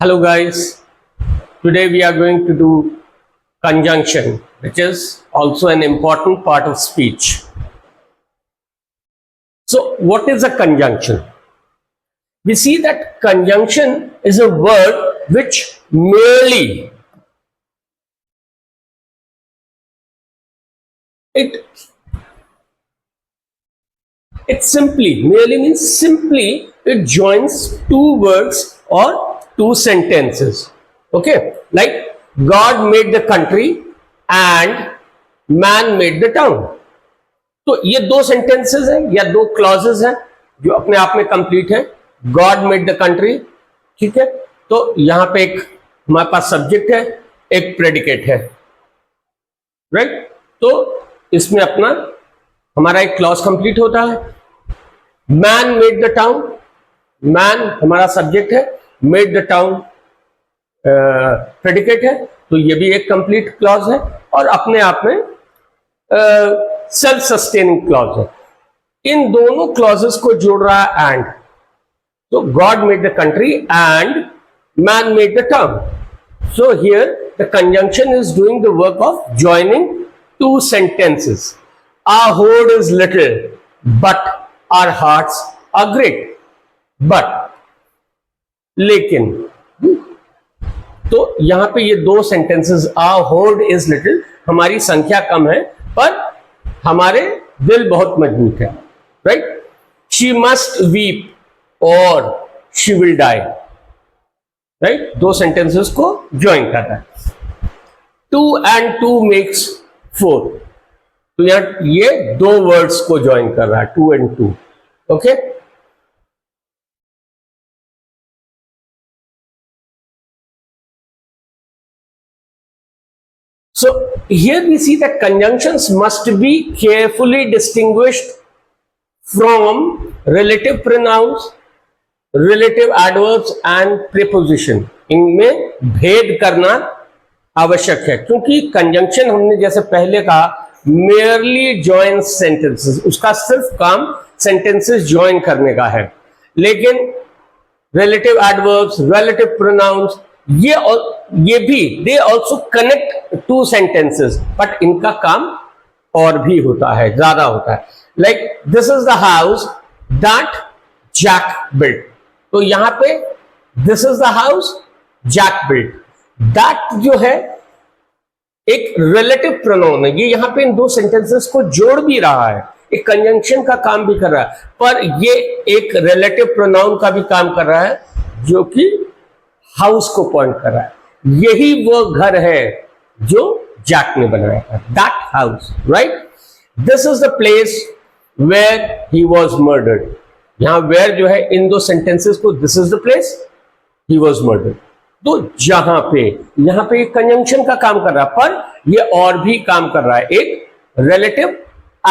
Hello guys, today we are going to do conjunction, which is also an important part of speech. So what is a conjunction? We see that conjunction is a word which merely it merely means simply it joins two words or two sentences. Okay, like God made the country and man made the town. तो ये दो sentences हैं या दो clauses हैं जो अपने आप में कंप्लीट है. गॉड मेड द कंट्री, ठीक है. तो यहां पे एक हमारे पास सब्जेक्ट है, एक प्रेडिकेट है, राइट. तो इसमें अपना हमारा एक क्लॉज कंप्लीट होता है. Man made the town, man हमारा सब्जेक्ट है, मेड द टाउन प्रेडिकेट है. तो ये भी एक कंप्लीट क्लॉज है और अपने आप में सेल्फ सस्टेनिंग क्लॉज है. इन दोनों क्लॉजेस को जोड़ रहा है एंड. तो God made the country and man made the town. So here the conjunction is doing the work of joining two sentences. Our hoard is little but our hearts are great. But लेकिन, तो यहां पे ये दो sentences, our hoard is little, हमारी संख्या कम है पर हमारे दिल बहुत मजबूत है, राइट. शी मस्ट वीप और शी विल डाई, राइट. दो सेंटेंसेस को ज्वाइन कर रहा है. 2 and 2 मेक्स 4. तो यहां ये दो वर्ड्स को ज्वाइन कर रहा है, 2 and 2. Okay. So here we see that conjunctions must be carefully distinguished from relative pronouns, relative adverbs and preposition. इनमें भेद करना आवश्यक है क्योंकि कंजंक्शन हमने जैसे पहले कहा merely joins sentences, उसका सिर्फ काम sentences join करने का है. लेकिन relative adverbs, relative pronouns ये भी they also connect to sentences, but इनका काम और भी होता है, ज्यादा होता है. Like this is the house that Jack built. तो यहां पे this is the house Jack built. That जो है एक रिलेटिव प्रोनाउन है. ये यहां पे इन दो सेंटेंसेस को जोड़ भी रहा है, एक कंजंक्शन का काम भी कर रहा है, पर ये एक रिलेटिव प्रोनाउन का भी काम कर रहा है जो कि हाउस को पॉइंट कर रहा है. यही वो घर है जो जैक ने बनाया था, that house, right. This is the place where he was murdered. यहां वेयर जो है इन दो सेंटेंसेस को, this is the place he was murdered. तो जहां पे यहां पे एक कंजंक्शन का काम कर रहा है, पर ये और भी काम कर रहा है, एक रिलेटिव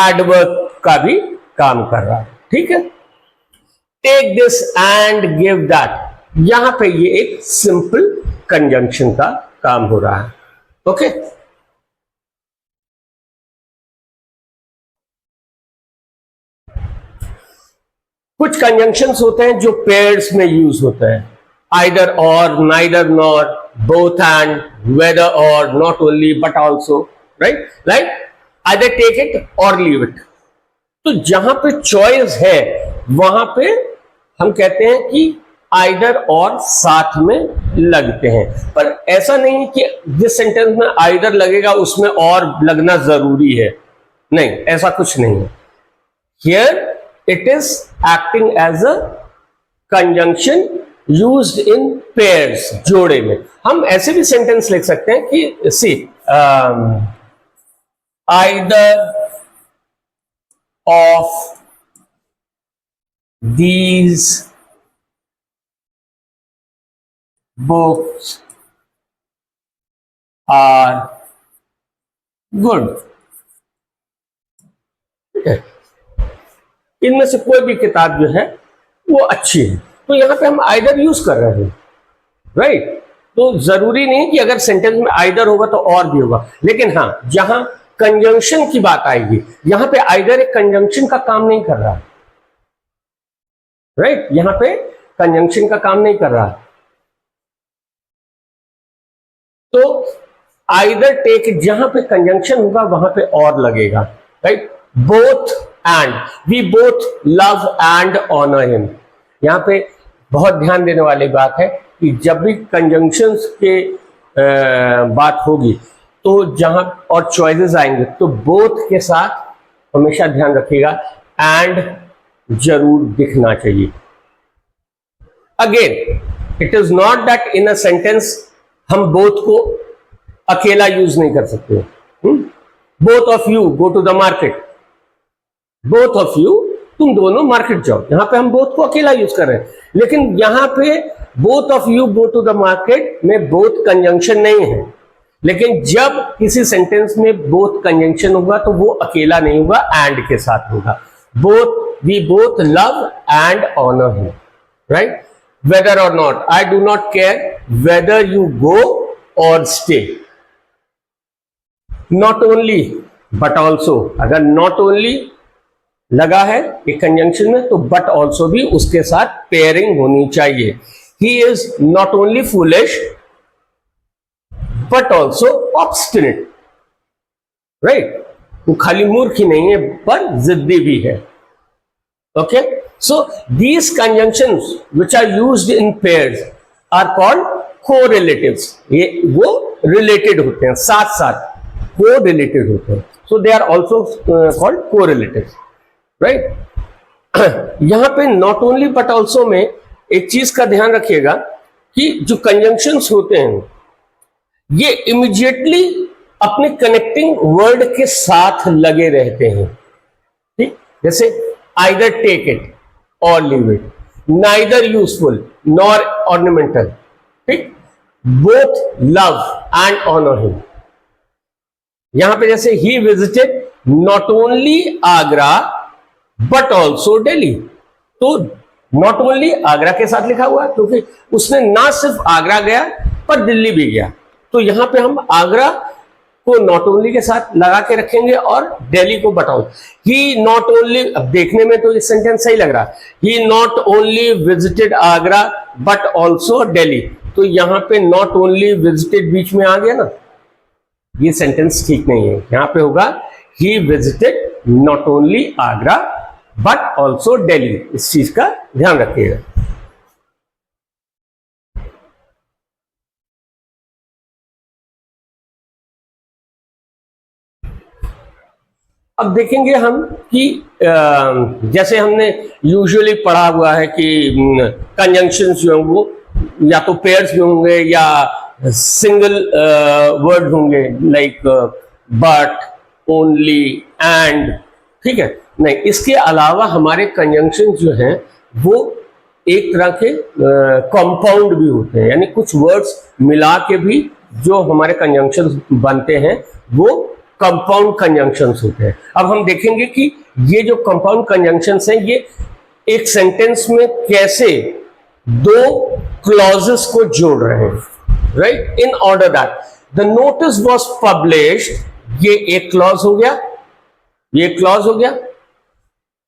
एडवर्ब का भी काम कर रहा है. ठीक है. Take this and give that. यहां पे ये एक सिंपल कंजंक्शन का काम हो रहा है. ओके. कुछ कंजंक्शंस होते हैं जो पेयर्स में यूज होते हैं. Either or, neither nor, both and, whether or, not only but also, right. Like either take it or leave it. तो जहां पे चॉइस है वहां पे हम कहते हैं कि आइदर और साथ में लगते हैं. पर ऐसा नहीं कि जिस सेंटेंस में आइदर लगेगा उसमें और लगना जरूरी है, नहीं, ऐसा कुछ नहीं है. Here it is acting as a conjunction used in pairs, जोड़े में. हम ऐसे भी सेंटेंस लिख सकते हैं कि see either of these books are good. इनमें से कोई भी किताब जो है वो अच्छी है. तो यहां पे हम आइदर यूज कर रहे हैं, राइट. तो जरूरी नहीं कि अगर सेंटेंस में आइदर होगा तो और भी होगा. लेकिन हां, जहां कंजंक्शन की बात आएगी, यहां पे आइदर एक कंजंक्शन का काम नहीं कर रहा है, राइट. यहां पे कंजंक्शन का काम नहीं कर रहा है. तो आइदर टेक इट, जहां पे कंजंक्शन होगा वहां पे और लगेगा, right. Both and, we both love and honour him. यहां पे बहुत ध्यान देने वाली बात है कि जब भी कंजंक्शंस के बात होगी तो जहां और चॉइसेस आएंगे तो बोथ के साथ हमेशा ध्यान रखिएगा एंड जरूर दिखना चाहिए। Again, it is not that in a sentence हम बोथ को अकेला यूज नहीं कर सकते। Both of you go to the market, both of you, तुम दोनों मार्केट जाओ, यहां पे हम बोथ को अकेला यूज कर रहे हैं। लेकिन यहां पे both of you go to the market में बोथ कंजंक्शन नहीं है, लेकिन जब किसी सेंटेंस में बोथ कंजंक्शन होगा तो वो अकेला नहीं होगा, एंड के साथ होगा। Both, we both love and honour him, right. Whether or not, I do not care whether you go or stay. Not only but also, अगर नॉट ओनली लगा है एक कंजंक्शन में तो बट ऑल्सो भी उसके साथ पेयरिंग होनी चाहिए। He is not only foolish but also obstinate, right. वो खाली मूर्ख ही नहीं है पर जिद्दी भी है। Okay, so these conjunctions which are used in pairs are called correlatives. ये वो रिलेटेड होते हैं, साथ साथ कोरिलेटेड होते हैं, so they are also called correlatives, right. यहां पे नॉट ओनली बट ऑल्सो में एक चीज का ध्यान रखिएगा कि जो कंजंक्शंस होते हैं ये इमीडिएटली अपने कनेक्टिंग वर्ड के साथ लगे रहते हैं, ठीक। जैसे either take it or leave it, neither useful nor ornamental, ठीक। Both love and honour him. यहां पे जैसे ही visited not only Agra but also Delhi, तो नॉट ओनली आगरा के साथ लिखा हुआ है क्योंकि उसने ना सिर्फ आगरा गया पर दिल्ली भी गया, तो यहां पे हम आगरा को नॉट ओनली के साथ लगा के रखेंगे और दिल्ली को but all. He not only, अब देखने में तो ये सेंटेंस सही लग रहा है, he not only visited Agra but also Delhi, तो यहां पे नॉट ओनली विजिटेड बीच में आ गया ना, ये सेंटेंस ठीक नहीं है। यहां पे होगा ही visited not only Agra but also Delhi, इस चीज का ध्यान रखिएगा। अब देखेंगे हम कि जैसे हमने यूजुअली पढ़ा हुआ है कि कंजंक्शंस जो हैं वो या तो पेयर्स में होंगे या सिंगल वर्ड होंगे, लाइक बट, ओनली, एंड, ठीक है। नहीं, इसके अलावा हमारे कंजंक्शन जो हैं वो एक तरह के कंपाउंड भी होते हैं, यानी कुछ वर्ड्स मिला के भी जो हमारे कंजंक्शंस बनते हैं वो कंपाउंड कंजंक्शंस होते हैं। अब हम देखेंगे कि ये जो कंपाउंड कंजंक्शंस हैं ये एक सेंटेंस में कैसे दो क्लॉजेस को जोड़ रहे हैं, right. In order that the notice was published, ये एक क्लॉज हो गया, ये क्लॉज हो गया।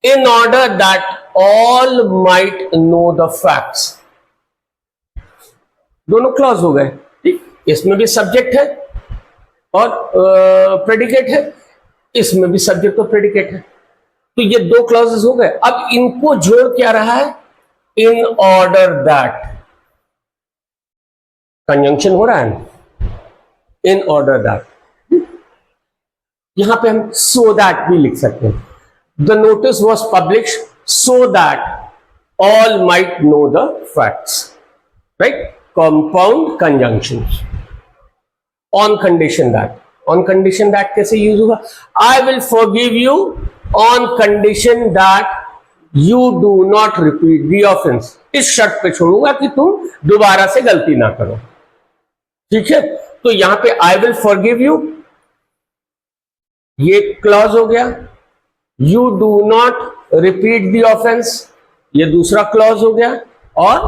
In order that all might know the facts, दोनों क्लॉज हो गए, ठीक। इसमें भी सब्जेक्ट है और प्रेडिकेट है, इसमें भी सब्जेक्ट और प्रेडिकेट है, तो ये दो क्लॉजेस हो गए। अब इनको जोड़ क्या रहा है, इन ऑर्डर दैट, कंजंक्शन हो रहा है, इन ऑर्डर दैट। यहां पे हम सो दैट भी लिख सकते हैं, the notice was publish so that all might know the facts, right. Compound conjunctions. On condition that, on condition that कैसे यूज होगा, I will forgive you on condition that you do not repeat the offence, इस शर्त पे छोड़ूंगा कि तुम दोबारा से गलती ना करो, ठीक है। तो यहां पे आई विल फॉरगिव यू, ये क्लॉज हो गया। You do not repeat the offence, ये दूसरा क्लॉज हो गया। और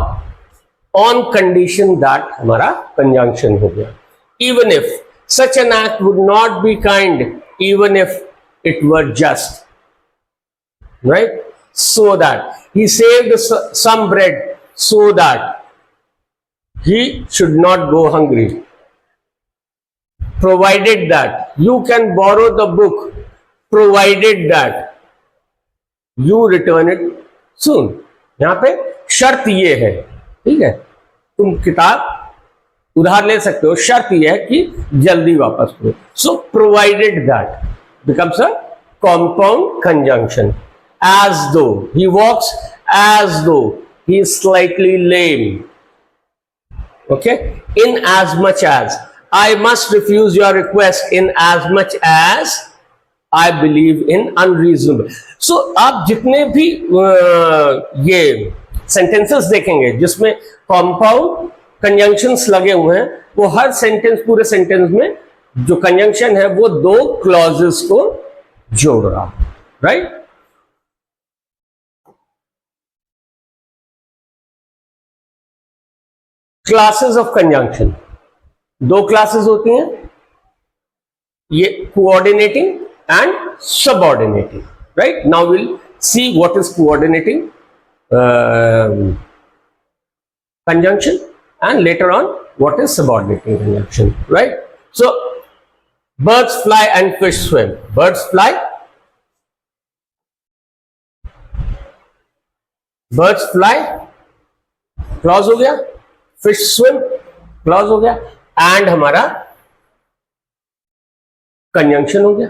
ऑन कंडीशन दैट हमारा कंजंक्शन हो गया। Even if such an act would not be kind, even if it were just, right? So that he saved some bread so that he should not go hungry. provided that you can borrow the book, provided that you return it soon. यहां पे शर्त ये है, ठीक है, तुम किताब उधार ले सकते हो, शर्त यह है कि जल्दी वापस करो. So provided that becomes a compound conjunction. As though he walks, as though he is slightly lame. Okay, in as much as I must refuse your request, in as much as I believe in unreasonable. So आप जितने भी ये sentences देखेंगे जिसमें compound conjunctions लगे हुए हैं, वो हर सेंटेंस, पूरे सेंटेंस में जो कंजंक्शन है वो दो क्लॉजेस को जोड़ रहा, राइट. क्लासेस ऑफ कंजंक्शन, दो क्लासेस होती हैं, ये coordinating and subordinating, right. Now will see what is coordinating conjunction and later on what is subordinating conjunction, right. So birds fly and fish swim. Birds fly, birds fly clause हो गया, fish swim clause हो गया, and हमारा conjunction हो गया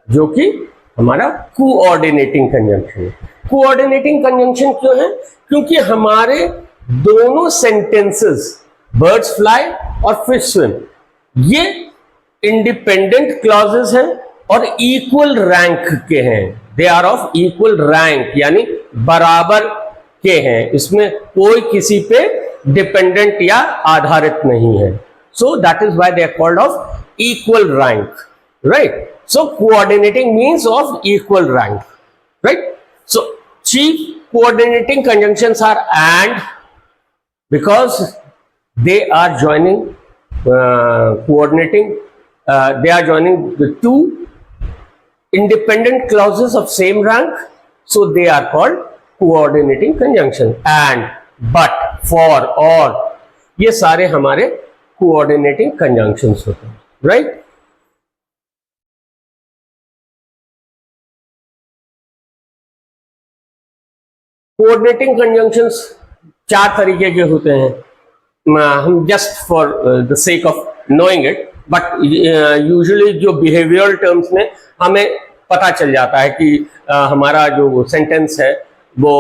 जो कि हमारा कोऑर्डिनेटिंग कंजंक्शन है. कोऑर्डिनेटिंग कंजंक्शन क्यों है? क्योंकि हमारे दोनों सेंटेंसेस बर्ड्स फ्लाई और फिश स्विम ये इंडिपेंडेंट क्लॉजेस हैं और इक्वल रैंक के हैं. They are of equal rank, यानी बराबर के हैं, इसमें कोई किसी पे डिपेंडेंट या आधारित नहीं है. So that is why they are called of equal rank, right. So coordinating means of equal rank, right. So chief coordinating conjunctions are and, because they are joining they are joining the two independent clauses of same rank, so they are called coordinating conjunction. And, but, for, or, ये सारे हमारे coordinating conjunctions होते हैं, right. Coordinating conjunctions चार तरीके के होते हैं. हम just for the sake of knowing it, but usually जो बिहेवियरल टर्म्स में हमें पता चल जाता है कि हमारा जो सेंटेंस है वो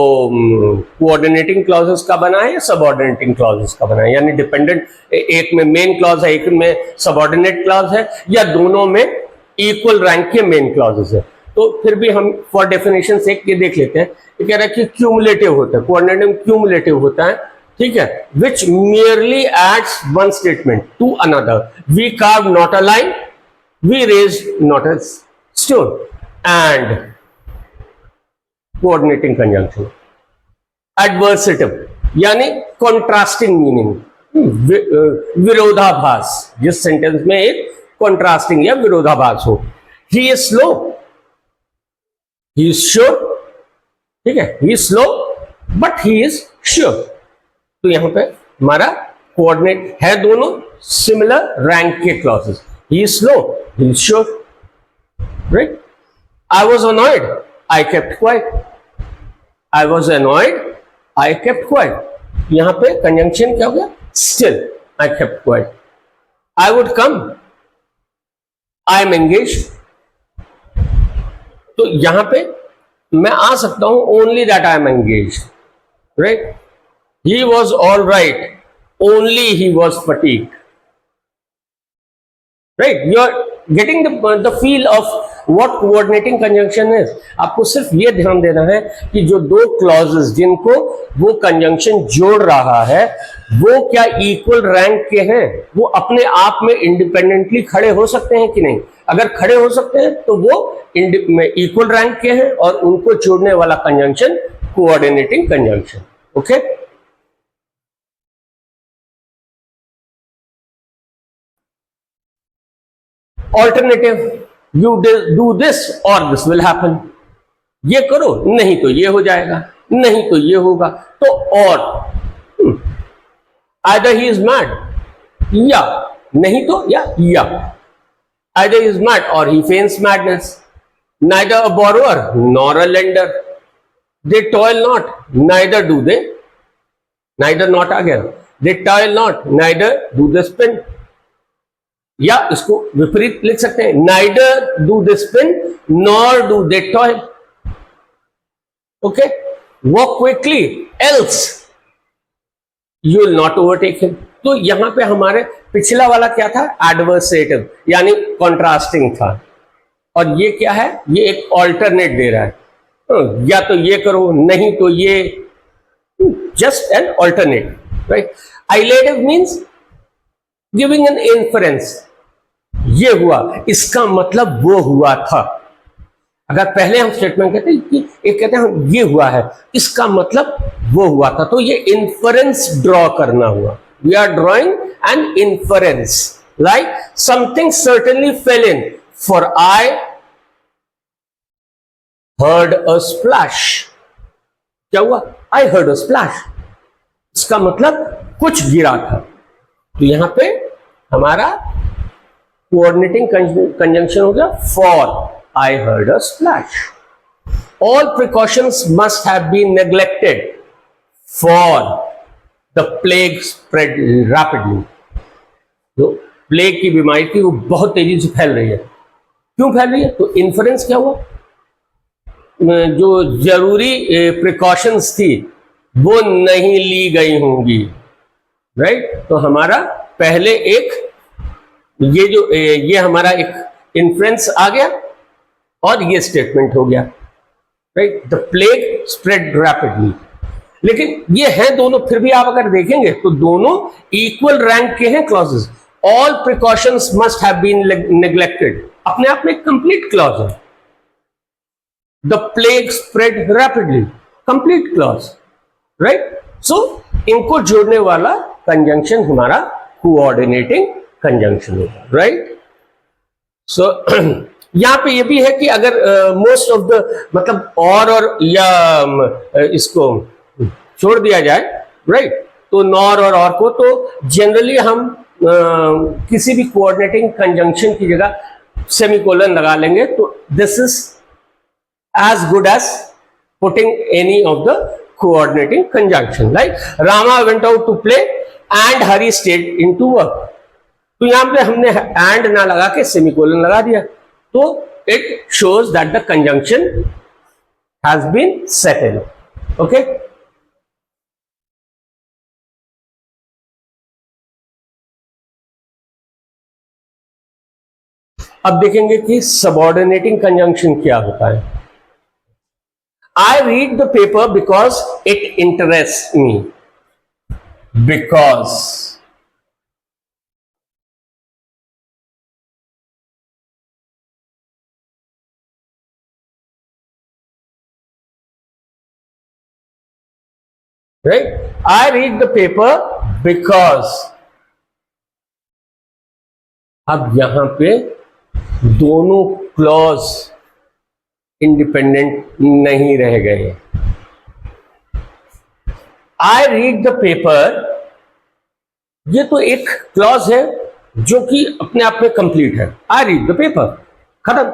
कोऑर्डिनेटिंग क्लॉजेस का बना है या सबऑर्डिनेटिंग क्लॉजेस का बना है, यानी डिपेंडेंट, एक में मेन क्लॉज है, एक में सबऑर्डिनेट क्लॉज है, या दोनों में इक्वल रैंक के मेन क्लॉजेस है. तो फिर भी हम फॉर डेफिनेशन से ये देख लेते हैं. ये कह रहा है कि क्यूमुलेटिव होता है, कोऑर्डिनेटिंग क्यूमुलेटिव होता है, ठीक है, which merely adds one statement to another. We carve not a line, we raise not a stone. And coordinating conjunction adversative, यानी कॉन्ट्रास्टिंग मीनिंग, विरोधाभास, जिस सेंटेंस में एक कॉन्ट्रास्टिंग या विरोधाभास हो. He is slow, he is sure, ठीक है, he is slow but he is sure. तो यहां पे हमारा कोऑर्डिनेट है दोनों सिमिलर रैंक के clauses. he is slow, he is sure, right. I was annoyed, I kept quiet. I was annoyed, I kept quiet. यहां पे कंजंक्शन क्या हो गया? still, I kept quiet. I would come, I am engaged. तो यहां पे मैं आ सकता हूं only that I am engage, right. He was all right, only he was fatigued, right. You are getting the feel of what coordinating conjunction is. आपको सिर्फ ये ध्यान देना है कि जो दो क्लॉजेस जिनको वो कंजंक्शन जोड़ रहा है वो क्या इक्वल रैंक के हैं, वो अपने आप में इंडिपेंडेंटली खड़े हो सकते हैं कि नहीं. अगर खड़े हो सकते हैं तो वो इक्वल रैंक के हैं और उनको जोड़ने वाला conjunction coordinating conjunction. Okay, alternative, you do this और दिस विल हैपन. ये करो, नहीं तो ये हो जाएगा, नहीं तो ये होगा. तो और आइदर ही इज मैड या नहीं तो या either he is mad or he feigns madness, neither a borrower nor a lender, they toil not, neither do they, neither not आ गया, they toil not, neither do they spin, या इसको विपरीत लिख सकते हैं, neither do they spin nor do they toil, okay, walk quickly else you will not overtake him. तो यहां पे हमारे पिछला वाला क्या था, एडवर्सेटिव यानी कॉन्ट्रास्टिंग था, और ये क्या है, ये एक ऑल्टरनेट दे रहा है, या तो ये करो नहीं तो ये, just an alternate, right. Illative means giving an inference, ये हुआ इसका मतलब वो हुआ था. अगर पहले हम स्टेटमेंट कहते हैं कि एक कहते हैं ये हुआ है इसका मतलब वो हुआ था, तो ये इन्फरेंस ड्रॉ करना हुआ. We are drawing an inference, like something certainly fell in, for I heard a splash. क्या हुआ, आई हर्ड अ स्प्लैश, इसका मतलब कुछ गिरा था. तो यहां पे हमारा कोऑर्डिनेटिंग कंजंक्शन हो गया for I heard a splash. All precautions must have been neglected, for the plague spread rapidly. जो प्लेग की बीमारी थी वो बहुत तेजी से फैल रही है. क्यों फैल रही है, तो इन्फ्लुएंस क्या हुआ, जो जरूरी प्रिकॉशंस थी वो नहीं ली गई होंगी, राइट. तो हमारा पहले एक ये हमारा एक इन्फ्लुएंस आ गया और ये स्टेटमेंट हो गया, right. The plague spread rapidly. लेकिन ये हैं दोनों, फिर भी आप अगर देखेंगे तो दोनों इक्वल रैंक के हैं clauses. All precautions must have been neglected, अपने आप में एक कंप्लीट क्लॉज है. The plague spread rapidly, complete clause, right. So इनको जोड़ने वाला कंजंक्शन हमारा कोऑर्डिनेटिंग कंजंक्शन होगा, राइट. सो यहां पे ये भी है कि अगर मोस्ट ऑफ द मतलब और या इसको छोड़ दिया जाए, राइट, तो नॉर और को, तो जनरली हम किसी भी कोऑर्डिनेटिंग कंजंक्शन की जगह सेमीकोलन लगा लेंगे. तो this is as good as putting any of the coordinating conjunction, like Rama went out to play and Hari stayed into work. तो यहां पे हमने एंड ना लगा के सेमीकोलन लगा दिया, तो it shows that the conjunction has been settled. Okay. अब देखेंगे कि सबऑर्डिनेटिंग कंजंक्शन क्या होता है. I read the paper because it interests me. Because right, I read the paper because. अब यहां पे दोनों क्लॉज इंडिपेंडेंट नहीं रह गए. I read the paper, ये तो एक क्लॉज है जो कि अपने आप में कंप्लीट है. I read the paper, खत्म,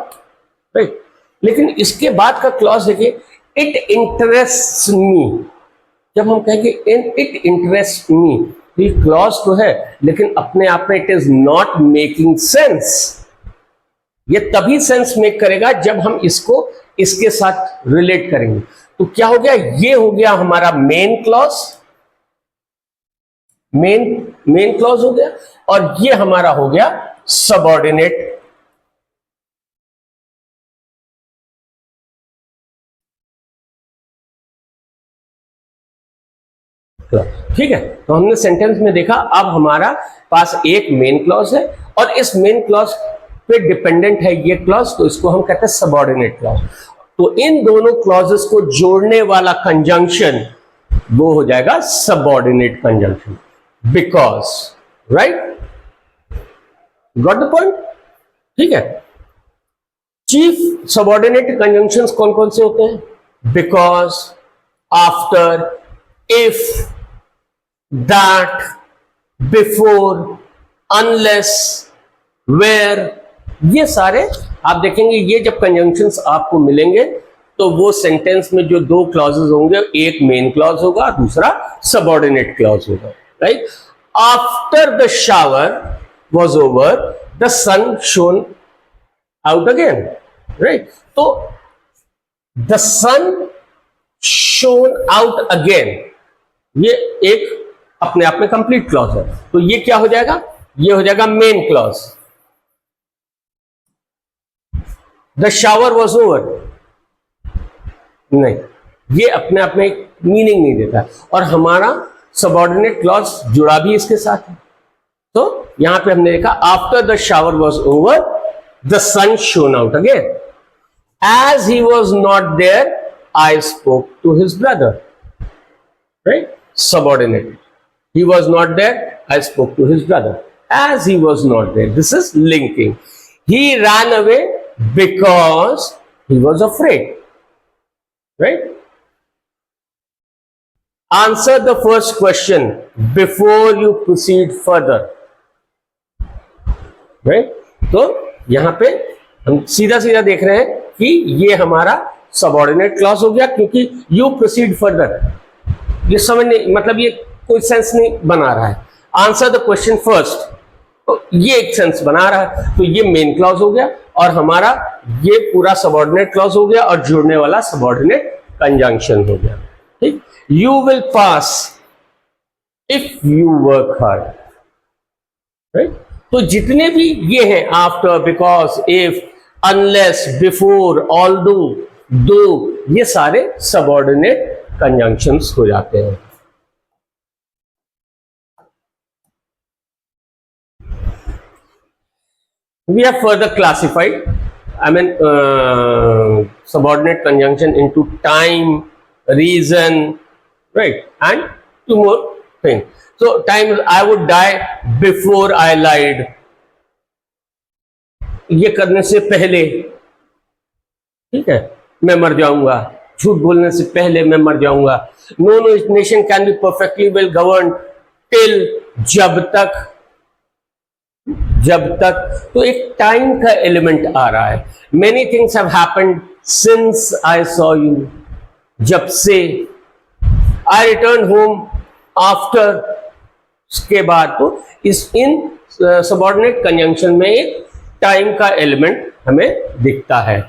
राइट. लेकिन इसके बाद का क्लॉज देखिए, it interests me. जब हम कहेंगे इट इंटरेस्ट मी, ये क्लॉज तो है लेकिन अपने आप में it is not making sense. ये तभी सेंस मेक करेगा जब हम इसको इसके साथ रिलेट करेंगे. तो क्या हो गया, ये हो गया हमारा मेन क्लॉज, मेन क्लॉज हो गया, और ये हमारा हो गया सबऑर्डिनेट. ठीक है, तो हमने सेंटेंस में देखा. अब हमारा पास एक मेन क्लॉज है और इस मेन क्लॉज पे डिपेंडेंट है ये क्लॉज, तो इसको हम कहते हैं सबऑर्डिनेट क्लॉज. तो इन दोनों क्लॉजेस को जोड़ने वाला कंजंक्शन वो हो जाएगा subordinate conjunction. Because, right, got the point. ठीक है. चीफ सबऑर्डिनेट कंजंक्शंस कौन कौन से होते हैं? Because, after, if, that, before, unless, where, ये सारे आप देखेंगे। ये जब कंजंक्शंस आपको मिलेंगे तो वो सेंटेंस में जो दो क्लॉजेस होंगे, एक मेन क्लॉज होगा, दूसरा सबऑर्डिनेट क्लॉज होगा, right. After the shower was over, the sun shone out again, right. तो the sun shone out again, ये एक अपने आप में कंप्लीट क्लॉज है। तो ये क्या हो जाएगा? ये हो जाएगा main clause. The shower was over, नहीं, ये अपने आप में एक मीनिंग नहीं देता। और हमारा सबऑर्डिनेट क्लॉज जुड़ा भी इसके साथ है। तो यहां पे हमने देखा after the shower was over, the sun shone out again. As he was not there, I spoke to his brother, right. Subordinate, he was not there, I spoke to his brother. As he was not there, this is linking. He ran away because he was afraid, right? Answer the first question before you proceed further, right? तो यहां पे हम सीधा सीधा देख रहे हैं कि ये हमारा सबऑर्डिनेट क्लॉज हो गया, क्योंकि you proceed further, ये समझ नहीं, मतलब ये कोई सेंस नहीं बना रहा है। आंसर द क्वेश्चन फर्स्ट, तो ये एक सेंस बना रहा है। तो ये मेन क्लॉज हो गया और हमारा ये पूरा सबऑर्डिनेट क्लॉज हो गया और जुड़ने वाला सबऑर्डिनेट कंजंक्शन हो गया, ठीक। You will pass if you work hard, right. तो जितने भी ये हैं, after, because, if, unless, before, although, दो, ये सारे सबऑर्डिनेट कंजंक्शंस हो जाते हैं। We have further classified, subordinate conjunction into time, reason, right, and two more things. So, time, I would die before I lied. ये करने से पहले, ठीक है, मैं मर जाऊंगा। झूठ बोलने से पहले मैं मर जाऊंगा। No nation can be perfectly well governed till, जब तक, तो एक टाइम का एलिमेंट आ रहा है। Many things have happened since I saw you, जब से। आई रिटर्न होम आफ्टर, के बाद। तो इन सबऑर्डिनेट कंजंक्शन में एक टाइम का एलिमेंट हमें दिखता है।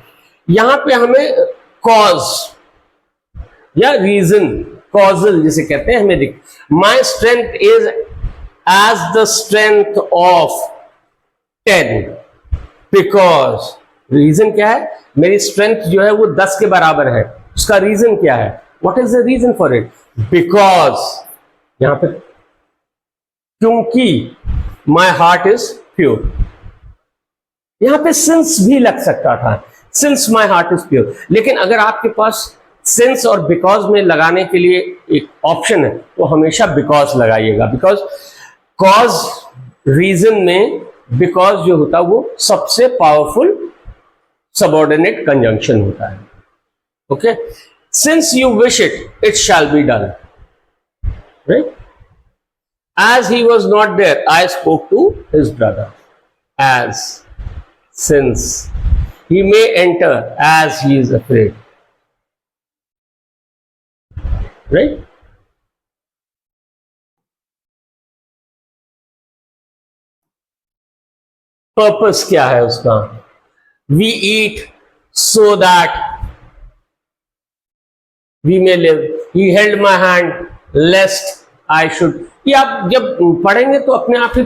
यहां पे हमें कॉज या रीजन, कॉजल जिसे कहते हैं, हमें दिख, my strength is as the strength of 10, because, reason क्या है? मेरी स्ट्रेंथ जो है वो 10 के बराबर है। उसका रीजन क्या है? What is the reason for it? Because, यहां पे क्योंकि, माई हार्ट इज प्योर। यहां पे सिंस भी लग सकता था, since my heart is pure. लेकिन अगर आपके पास सिंस और बिकॉज में लगाने के लिए एक ऑप्शन है तो हमेशा बिकॉज लगाइएगा। बिकॉज, कॉज, रीजन में बिकॉज जो होता है वो सबसे पावरफुल सबऑर्डिनेट कंजंक्शन होता है। Okay, since you wish it, it shall be done, right. As he was not there, I spoke to his brother. As, since, he may enter as he is afraid, right? Purpose क्या है उसका? we eat so that we may live, he held my hand lest I should। ये आप जब पढ़ेंगे तो अपने आप ही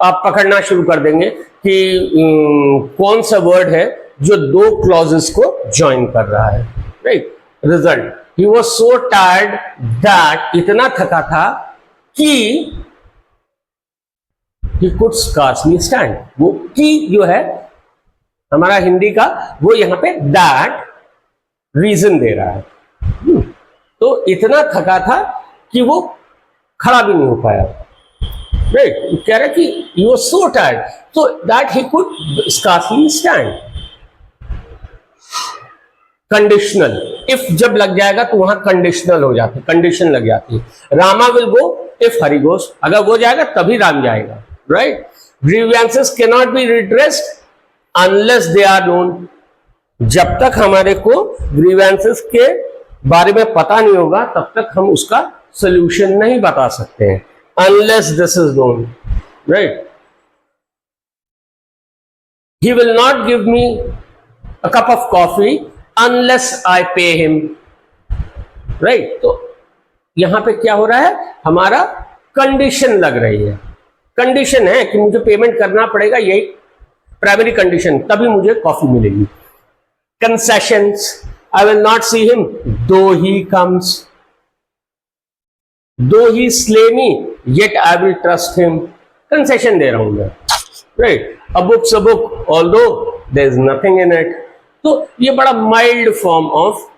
आप पकड़ना शुरू कर देंगे कि कौन सा वर्ड है जो दो क्लॉजेस को ज्वाइन कर रहा है, right. Result, he was so tired that, इतना थका था कि he could scarcely stand। वो की जो है हमारा हिंदी का, वो यहां पे दैट रीजन दे रहा है। तो इतना थका था कि वो खड़ा भी नहीं हो पाया, राइट। कह रहा है कि he was so tired so that he could scarcely stand। Conditional, if जब लग जाएगा तो वहां कंडीशनल हो जाती है, कंडीशन लग जाती है। Rama will go if Hari goes, अगर वो जाएगा तभी राम जाएगा, right? Grievances cannot be redressed unless they are known. जब तक हमारे को grievances के बारे में पता नहीं होगा तब तक हम उसका solution नहीं बता सकते हैं, unless this is known, right? He will not give me a cup of coffee unless I pay him, right? तो यहां पे क्या हो रहा है, हमारा कंडीशन लग रही है, कंडीशन है कि मुझे पेमेंट करना पड़ेगा, यही प्राइमरी कंडीशन, तभी मुझे कॉफी मिलेगी. Concessions, I will not see him though he comes, though he slay me yet I will trust him. Concession दे रहा हूं मैं, right? A books a book although there is nothing in it. तो ये बड़ा mild form of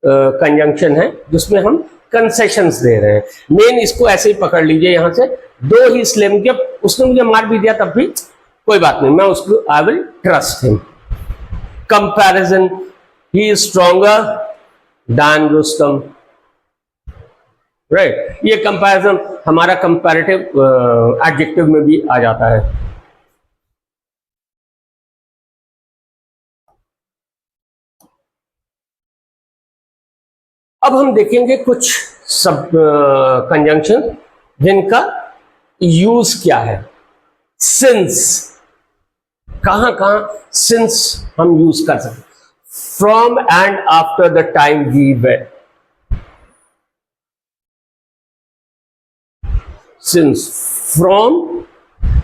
conjunction है जिसमें हम कंसेशंस दे रहे हैं. मेन इसको ऐसे ही पकड़ लीजिए, यहां से दो ही स्लेम, जब उसने मुझे मार भी दिया तब भी कोई बात नहीं, मैं उसको I will trust him. Comparison, he is stronger than Rustam, right? ये कंपैरिजन हमारा कंपैरेटिव एडजेक्टिव में भी आ जाता है. अब हम देखेंगे कुछ सब कंजंक्शन जिनका यूज क्या है. सिंस, कहां कहां सिंस हम यूज कर सकते. From and after the time we were. Since, from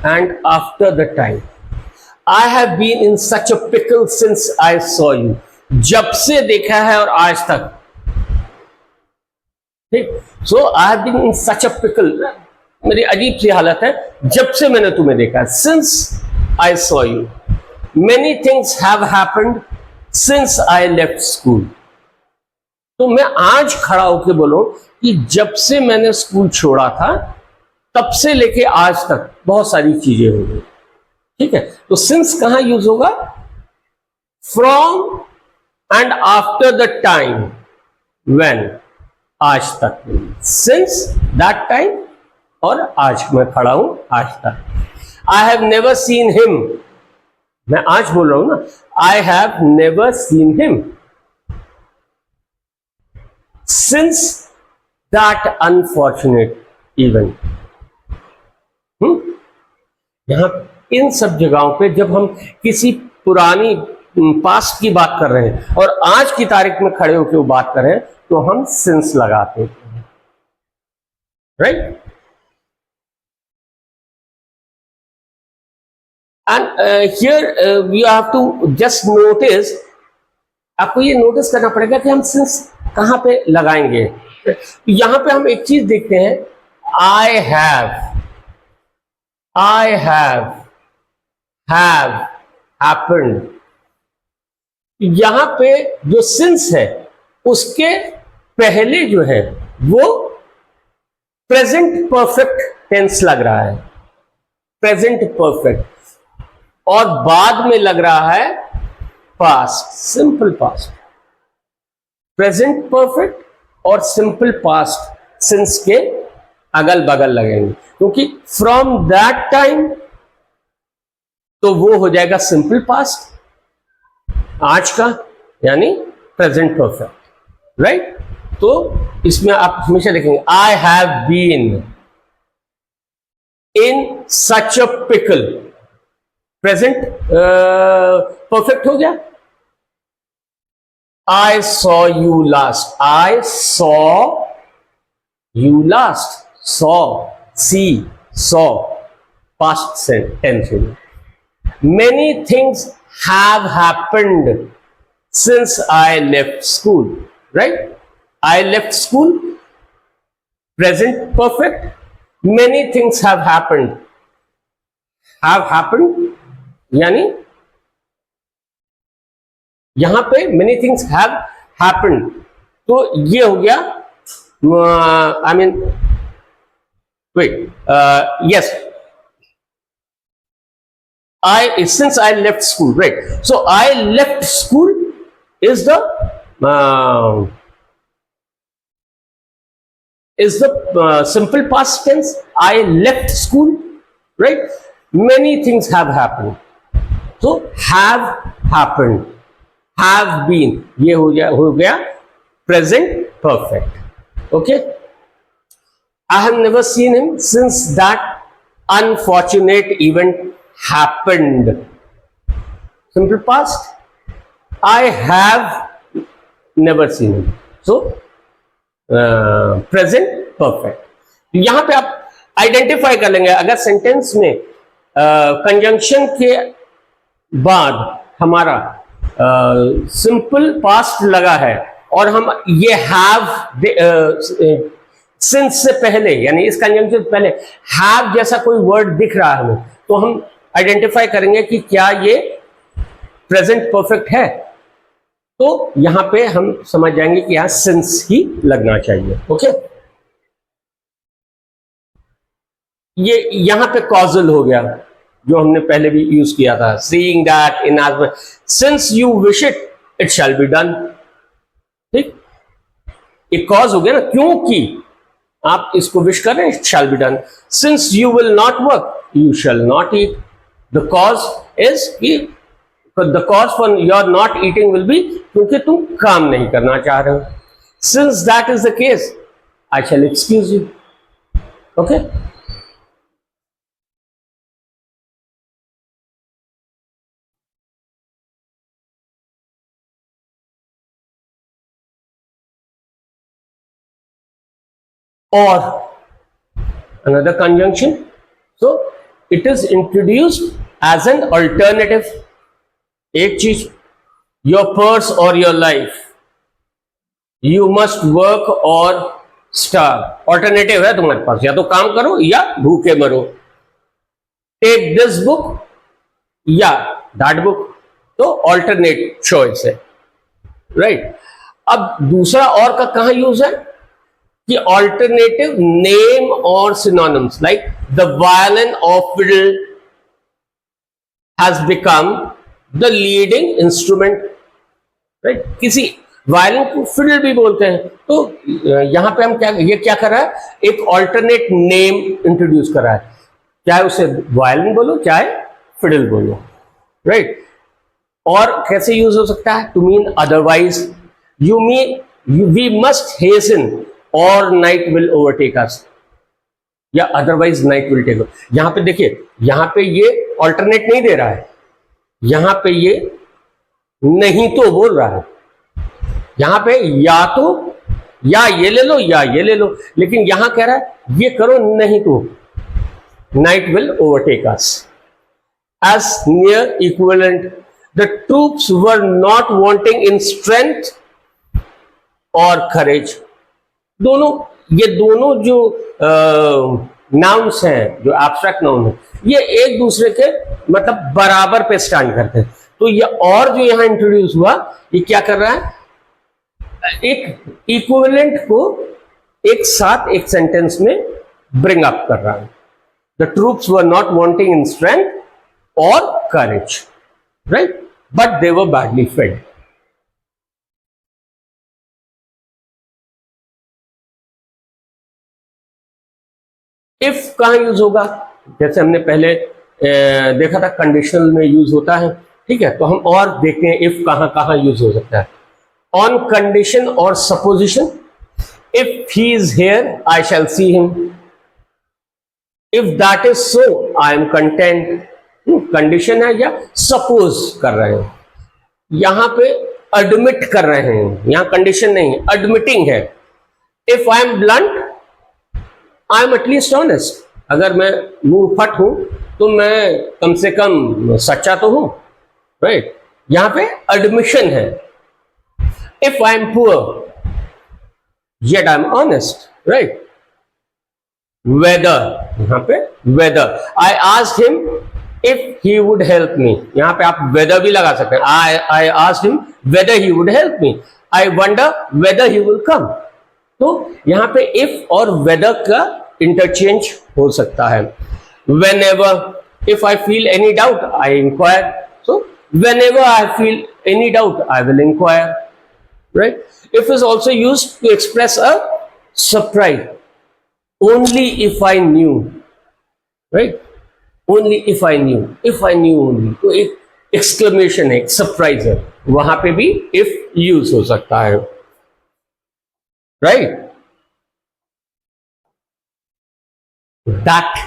and after the time. I have been in such a pickle since I saw you. जब से देखा है और आज तक, ठीक? So I have been in such a pickle, मेरी अजीब सी हालत है जब से मैंने तुम्हें देखा. Since I saw you. Many things have happened since I left school. तो मैं आज खड़ा होकर बोलूं कि जब से मैंने स्कूल छोड़ा था तब से लेके आज तक बहुत सारी चीजें हो गई. ठीक है, तो सिंस कहां यूज होगा? From and after the time when, आज तक. सिंस दैट टाइम और आज मैं खड़ा हूं आज तक. I have never seen him, मैं आज बोल रहा हूं ना, I have never seen him since that unfortunate event. यहां इन सब जगहों पे जब हम किसी पुरानी पास्ट की बात कर रहे हैं और आज की तारीख में खड़े होकर वो बात कर रहे हैं तो हम सिंस लगाते हैं, right? And here we have to just notice, आपको ये नोटिस करना पड़ेगा कि हम सिंस कहां पे लगाएंगे. यहां पे हम एक चीज देखते हैं, आई हैव हैपेंड. यहां पे जो सिंस है उसके पहले जो है वो प्रेजेंट परफेक्ट टेंस लग रहा है, प्रेजेंट परफेक्ट, और बाद में लग रहा है past, simple past. Present perfect और सिंपल पास्ट सिंस के अगल बगल लगेंगे, क्योंकि फ्रॉम दैट टाइम तो वो हो जाएगा सिंपल पास्ट आज का, यानी प्रेजेंट परफेक्ट, राइट? तो इसमें आप हमेशा देखेंगे I have been in such a pickle, present perfect हो गया. I saw you last, I saw you last, saw, see, saw, past tense. Many things have happened since I left school, right? I left school, present perfect. Many things have happened. Have happened यानी यहां पे many things have happened. तो ये हो गया, I mean, wait, yes. Since I left school, right? So I left school is the simple past tense. I left school, right? Many things have happened. So have happened, have been, ये हो गया present perfect. Okay. I have never seen him since that unfortunate event happened. Simple past. I have never seen him. So present perfect. यहां पे आप identify कर लेंगे, अगर sentence में कंजंक्शन के बाद हमारा सिंपल पास्ट लगा है और हम ये हैव सिंस से पहले, यानी इस कंजंक्शन से पहले हैव जैसा कोई वर्ड दिख रहा है हमें, तो हम आइडेंटिफाई करेंगे कि क्या ये प्रेजेंट परफेक्ट है। तो यहां पे हम समझ जाएंगे कि यहां सिंस ही लगना चाहिए। ओके, ये यहां पे कॉजल हो गया जो हमने पहले भी यूज किया था, seeing that in as since you wish it it shall be done. ठीक, एक कॉज हो गया ना, क्योंकि आप इसको विश कर रहे हैं, it shall be done. Since you will not work you shall not eat. The cause is the cause for your not eating will be क्योंकि तुम काम नहीं करना चाह रहे हो। Since that is the case, I shall excuse you. Okay? Or another conjunction. So it is introduced as an alternative. एक चीज, योर पर्स और your life, you must work और स्टार। ऑल्टरनेटिव है तुम्हारे पास, या तो काम करो या भूखे मरो। टेक दिस बुक या दैट बुक, तो ऑल्टरनेट चॉइस है, राइट। अब दूसरा और का कहां यूज है कि ऑल्टरनेटिव नेम और synonyms, like the violin of fiddle has become the leading instrument, right. किसी वायलिन को फिडल भी बोलते हैं, तो यहां पे हम क्या कर रहा है, एक ऑल्टरनेट नेम इंट्रोड्यूस कर रहा है, चाहे उसे वायलिन बोलो चाहे फिडल बोलो, राइट। और कैसे यूज हो सकता है, to mean otherwise, you mean we must hasten or night will overtake अस, या अदरवाइज नाइट विल टेक। यहां पे देखिए, यहां पे ये ऑल्टरनेट नहीं दे रहा है, यहां पे ये नहीं तो बोल रहा है, यहां पे या तो या ये ले लो या ये ले लो, लेकिन यहां कह रहा है ये करो नहीं तो night will overtake us. As near equivalent, the troops were not wanting in strength और करेज। दोनों, ये दोनों जो नाउन्स हैं, जो एब्स्ट्रैक्ट नाउन है, ये एक दूसरे के मतलब बराबर पे स्टैंड करते हैं। तो ये और जो यहां इंट्रोड्यूस हुआ, ये क्या कर रहा है, एक इक्विवेलेंट को एक साथ एक सेंटेंस में ब्रिंग अप कर रहा है। The troops were not wanting in strength और courage, right, but they were badly fed. If कहां यूज होगा, जैसे हमने पहले देखा था कंडीशनल में यूज होता है, ठीक है। तो हम और देखते हैं इफ कहां कहां यूज हो सकता है। ऑन कंडीशन और supposition, if he is here I shall see him, if that is so I am content. Condition है या सपोज कर रहे हैं, यहां पे एडमिट कर रहे हैं, यहां कंडीशन नहीं है, एडमिटिंग है। If I M blunt I am at least honest, अगर मैं मुंह फट हूं तो मैं कम से कम सच्चा तो हूं, राइट। यहां पे एडमिशन है। If I am poor yet I am honest, right. Whether, यहां पे whether, I asked him if he would help me, यहां पे आप वेदर भी लगा सकते हैं। I asked him whether he would help me, I wonder whether he will come. तो यहां पे इफ और वेदर का इंटरचेंज हो सकता है। Whenever, if I feel any doubt, I inquire. So, whenever I feel any doubt, I will inquire. Right? If is also used to express a surprise. Only if I knew. Right? Only if I knew only, तो एक exclamation है, एक surprise है, वहां पे भी if use हो सकता है, right. That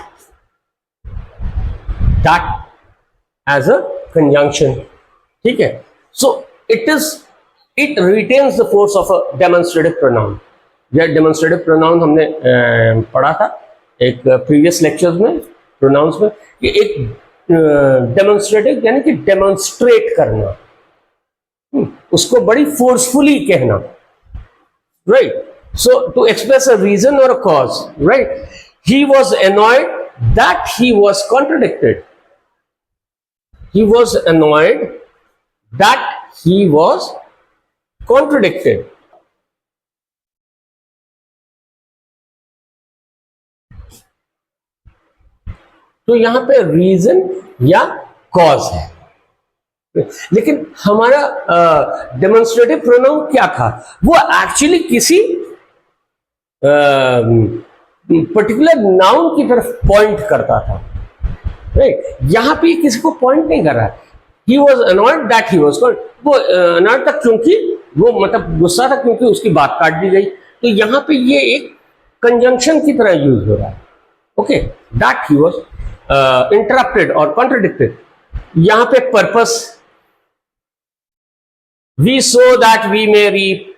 as a conjunction, ठीक है। So it retains the force of a demonstrative pronoun. यह डेमोन्स्ट्रेटिव प्रोनाउन हमने पढ़ा था एक प्रीवियस लेक्चर्स में, प्रोनाउंस में, कि एक डेमोन्स्ट्रेटिव यानी कि डेमोन्स्ट्रेट करना, उसको बड़ी फोर्सफुली कहना, right. So to express a reason or a cause, right. He was annoyed that he was contradicted. He was annoyed that he was contradicted. तो यहां पे रीजन या कॉज है, लेकिन हमारा डेमोन्स्ट्रेटिव प्रोनाउन क्या था, वो एक्चुअली किसी पर्टिकुलर नाउन की तरफ पॉइंट करता था, राइट। यहां पे किसी को पॉइंट नहीं कर रहा है। He was annoyed that he was, वो अनॉयड था क्योंकि वो मतलब गुस्सा था क्योंकि उसकी बात काट दी गई, तो यहां पे ये एक कंजंक्शन की तरह यूज हो रहा है, okay. That he was interrupted और कॉन्ट्रडिक्टेड। यहां पे purpose, we so that we may reap,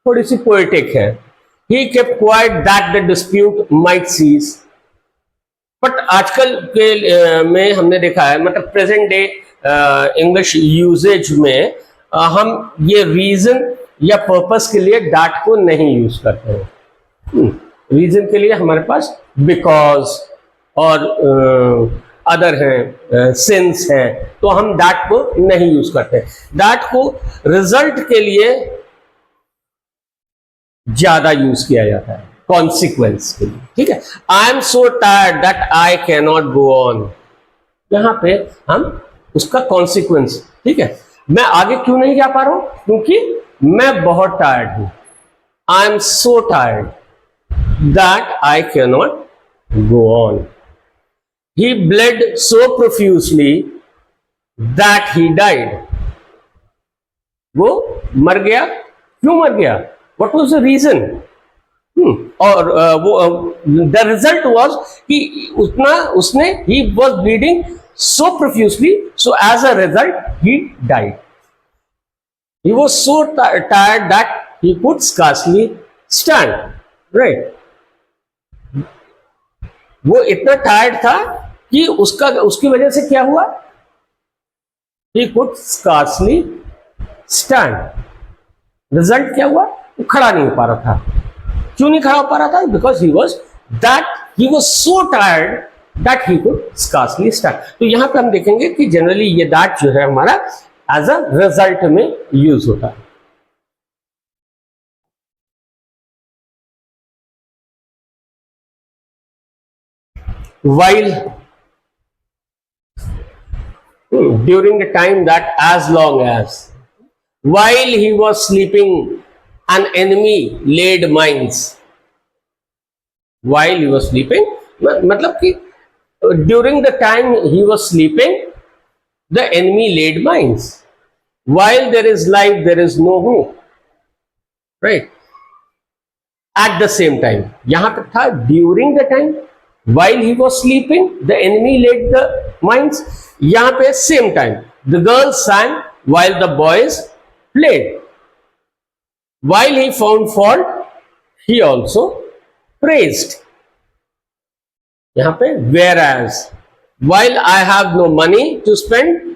थोड़ी सी पोएटिक है। He kept quiet that the dispute might cease. But आजकल के में हमने देखा है, मतलब प्रेजेंट डे इंग्लिश यूजेज में हम ये रीजन या पर्पस के लिए दैट को नहीं यूज करते हैं। रीजन के लिए हमारे पास बिकॉज और अदर हैं, सिंस है, तो हम दैट को नहीं यूज करते। दैट को रिजल्ट के लिए ज्यादा यूज किया जाता है, कॉन्सिक्वेंस के लिए, ठीक है। I am so tired that I can not go on, यहां पे हम उसका कॉन्सिक्वेंस, ठीक है। मैं आगे क्यों नहीं जा पा रहा हूं, क्योंकि मैं बहुत टायर्ड हूं। I am so tired that I can not go on. He blood so profusely that he died, वो मर गया, क्यों मर गया, व्हाट वाज द रीजन, और वो द रिजल्ट वाज कि उसने he was bleeding so profusely, so as a result he died. He was so tired that he could scarcely stand, right. वो इतना टायर्ड था कि उसकी वजह से क्या हुआ, ही कुड स्कार्सली स्टैंड। रिजल्ट क्या हुआ, वो खड़ा नहीं हो पा रहा था। क्यों नहीं खड़ा हो पा रहा था, because he was so tired that he could scarcely stand. तो यहां पे हम देखेंगे कि जनरली ये दैट जो है हमारा एज अ रिजल्ट में यूज होता है। while during the time that as long as while he was sleeping an enemy laid mines, while he was sleeping मतलब कि during the time he was sleeping the enemy laid mines, while there is life there is no hope, right। at the same time, यहां पर था during the time, while he was sleeping the enemy laid the mines, यहां पे same time, the girls sang while the boys played, while he found fault he also praised, यहां पे whereas, while I have no money to spend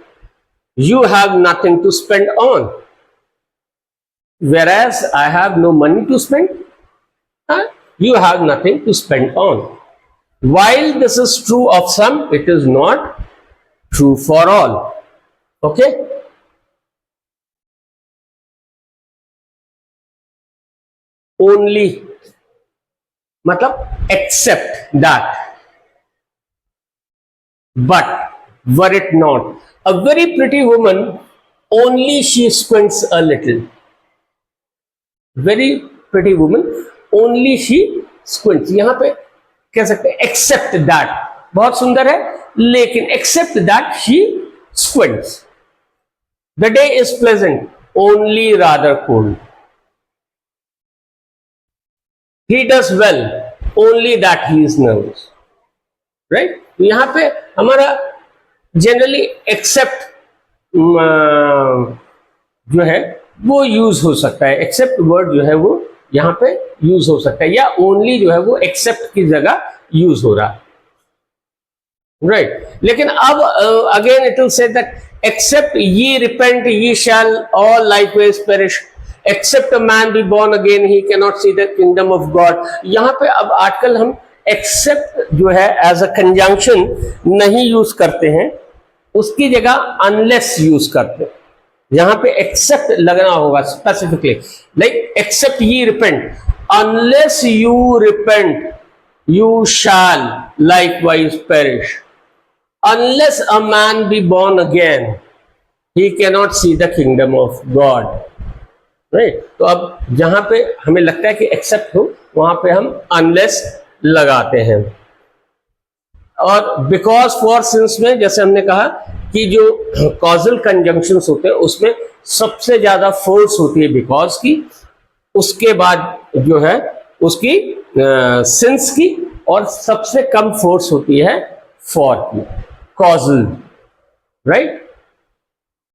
you have nothing to spend on, whereas I have no money to spend you have nothing to spend on, while this is true of some it is not true for all, okay। only मतलब except that, but were it not a very pretty woman only she squints a little, very pretty woman only she squints, यहां पे कह सकते हैं except that, बहुत सुंदर है, लेकिन except that she squints. The day is pleasant only rather cold. He does well only that he is nervous. Right, यहां पे हमारा जनरली एक्सेप्ट जो है वो यूज हो सकता है, एक्सेप्ट वर्ड जो है वो यहां पे यूज हो सकता है, या ओनली जो है वो एक्सेप्ट की जगह यूज हो रहा है। राइट, लेकिन अब again it will say that except ye repent ye shall all likewise perish, except a man be born again he cannot see the kingdom of God। यहां पे अब आजकल हम एक्सेप्ट जो है एज अ कंजंक्शन नहीं यूज करते हैं, उसकी जगह अनलेस यूज करते हैं। यहां पे एक्सेप्ट लगना होगा specifically, like except ye repent, unless you repent you shall likewise perish, unless a man be born again he cannot see the kingdom of God। Right, तो अब जहां पे हमें लगता है कि एक्सेप्ट हो वहां पे हम अनलेस लगाते हैं। और बिकॉज फॉर सिंस में जैसे हमने कहा कि जो कॉजल कंजंक्शंस होते हैं उसमें सबसे ज्यादा फोर्स होती है बिकॉज की, उसके बाद जो है उसकी सिंस की, और सबसे कम फोर्स होती है फॉर की, कॉजल। राइट,